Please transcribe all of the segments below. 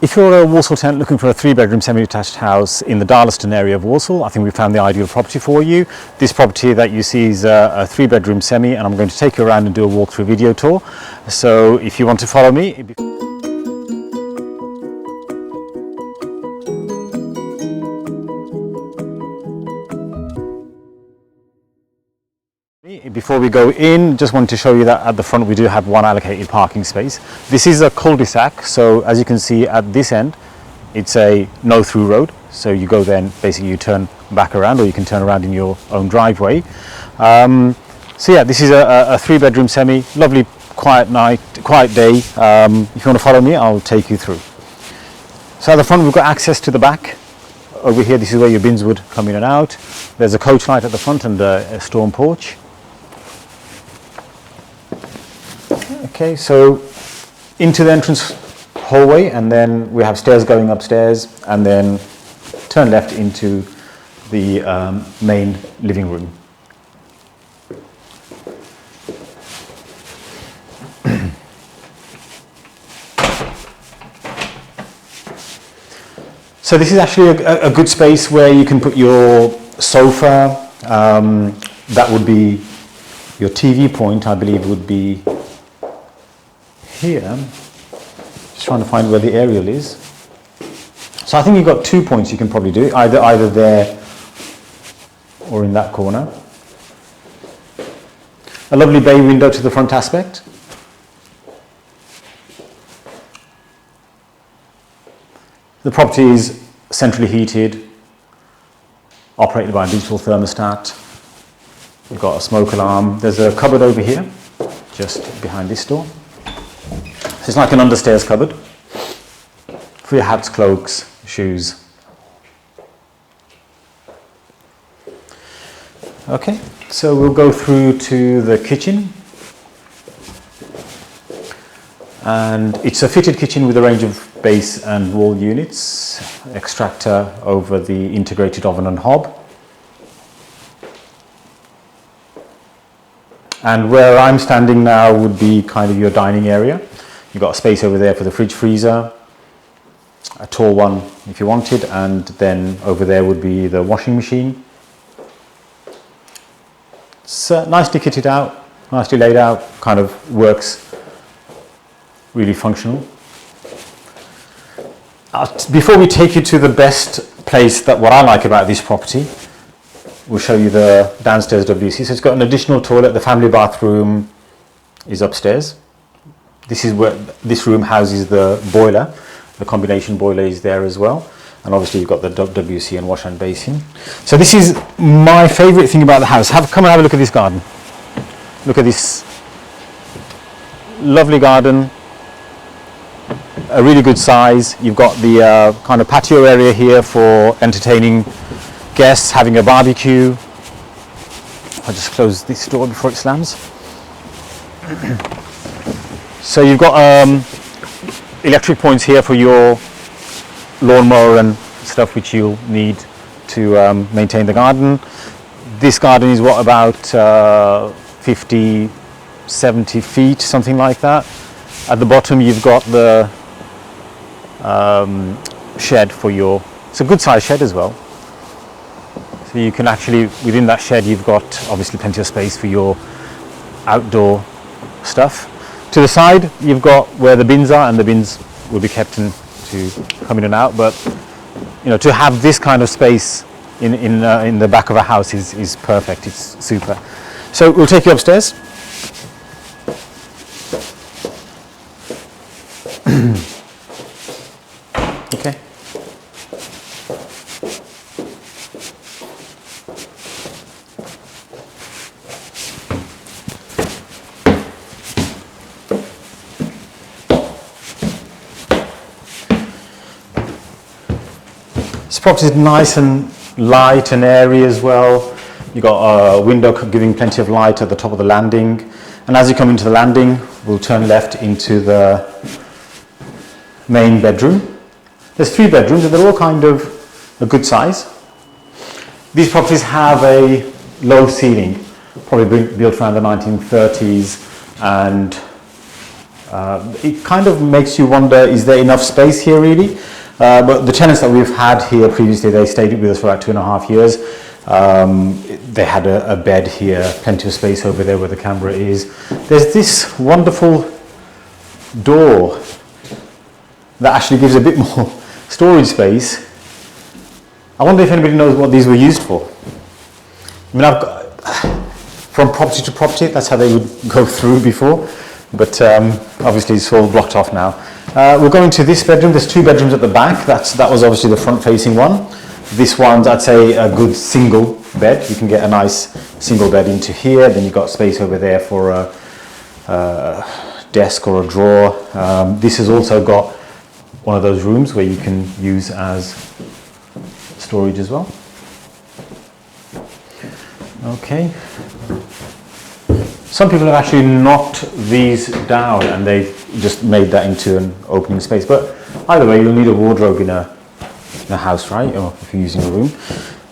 If you're a Walsall tenant looking for a 3-bedroom semi-detached house in the Darlaston area of Walsall, I think we found the ideal property for you. This property that you see is a 3-bedroom semi, and I'm going to take you around and do a walkthrough video tour. So if you want to follow me. Before we go in, just wanted to show you that at the front we do have one allocated parking space. This is a cul-de-sac, so as you can see at this end, it's a no-through road. So you go then, basically you turn back around, or you can turn around in your own driveway. So yeah, this is a 3-bedroom semi, lovely quiet night, quiet day. If you want to follow me, I'll take you through. So at the front we've got access to the back. Over here, this is where your bins would come in and out. There's a coach light at the front and a storm porch. Okay, so into the entrance hallway, and then we have stairs going upstairs, and then turn left into the main living room. So this is actually a good space where you can put your sofa. That would be your TV point, I believe, would be here. Just trying to find where the aerial is. So I think you've got 2 points you can probably do, either there or in that corner. A lovely bay window to the front aspect. The property is centrally heated, operated by a digital thermostat. You've got a smoke alarm. There's a cupboard over here, just behind this door. So it's like an understairs cupboard for your hats, cloaks, shoes. Okay, so we'll go through to the kitchen. And it's a fitted kitchen with a range of base and wall units, extractor over the integrated oven and hob. And where I'm standing now would be kind of your dining area. You've got a space over there for the fridge freezer, a tall one if you wanted, and then over there would be the washing machine. It's nicely kitted out, nicely laid out, kind of works, really functional. Before we take you to the best place, that what I like about this property, we'll show you the downstairs WC. So it's got an additional toilet. The family bathroom is upstairs. This is where this room houses the boiler. The combination boiler is there as well. And obviously you've got the WC and wash and basin. So this is my favorite thing about the house. Come and have a look at this garden. Look at this lovely garden. A really good size. You've got the kind of patio area here for entertaining guests, having a barbecue. I'll just close this door before it slams. So you've got electric points here for your lawnmower and stuff which you'll need to maintain the garden. This garden is what, about 50, 70 feet, something like that. At the bottom you've got the shed for your, it's a good sized shed as well. So you can actually, within that shed you've got obviously plenty of space for your outdoor stuff. To the side you've got where the bins are, and the bins will be kept in to come in and out, but you know, to have this kind of space in the back of a house is perfect. It's super. So we'll take you upstairs. Okay. This property is nice and light and airy as well. You've got a window giving plenty of light at the top of the landing. And as you come into the landing, we'll turn left into the main bedroom. There's 3 bedrooms and they're all kind of a good size. These properties have a low ceiling, probably built around the 1930s, and It kind of makes you wonder, is there enough space here really? But the tenants that we've had here previously, they stayed with us for about 2.5 years. They had a bed here, plenty of space over there where the camera is. There's this wonderful door that actually gives a bit more storage space. I wonder if anybody knows what these were used for. I mean, I've got, from property to property, that's how they would go through before, but obviously it's all blocked off now. We're going to this bedroom. There's 2 bedrooms at the back. That was obviously the front-facing one. This one's, I'd say, a good single bed. You can get a nice single bed into here. Then you've got space over there for a desk or a drawer. This has also got one of those rooms where you can use as storage as well. Okay. Some people have actually knocked these down and they just made that into an opening space. But either way, you'll need a wardrobe in a house, right? Or if you're using a room.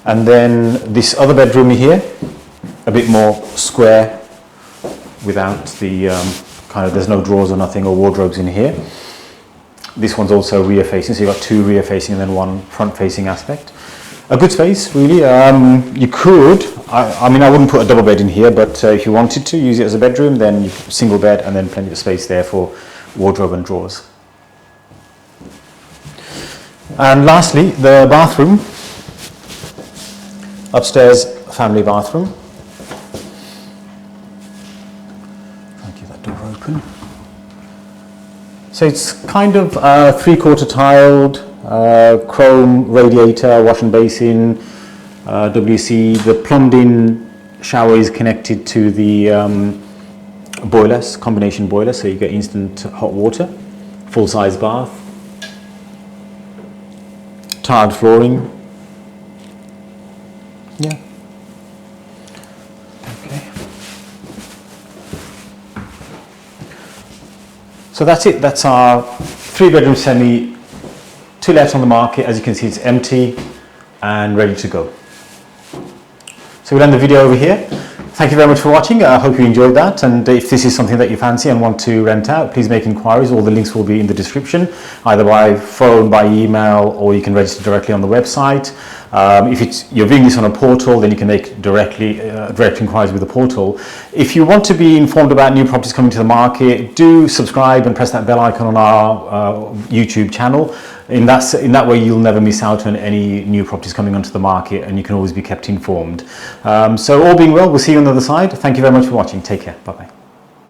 And then this other bedroom here, a bit more square without the kind of, there's no drawers or nothing or wardrobes in here. This one's also rear facing, so you've got 2 rear facing and then 1 front facing aspect. A good space, really. You could, I mean, I wouldn't put a double bed in here, but if you wanted to use it as a bedroom, then single bed and then plenty of space there for wardrobe and drawers. And lastly, the bathroom. Upstairs, family bathroom. Try and keep that door open. So it's kind of 3/4 tiled, chrome radiator, wash and basin, WC. The plumbed-in shower is connected to the boilers, combination boiler, so you get instant hot water. Full-size bath. Tiled flooring. Yeah. Okay. So that's it. That's our 3-bedroom semi, to let on the market. As you can see, it's empty and ready to go. So we'll end the video over here. Thank you very much for watching. I hope you enjoyed that, and if this is something that you fancy and want to rent out, please make inquiries. All the links will be in the description, either by phone, by email, or you can register directly on the website. If you're viewing this on a portal, then you can make direct inquiries with the portal. If you want to be informed about new properties coming to the market, do subscribe and press that bell icon on our YouTube channel. In that way, you'll never miss out on any new properties coming onto the market, and you can always be kept informed. So all being well, we'll see you on the other side. Thank you very much for watching. Take care. Bye-bye.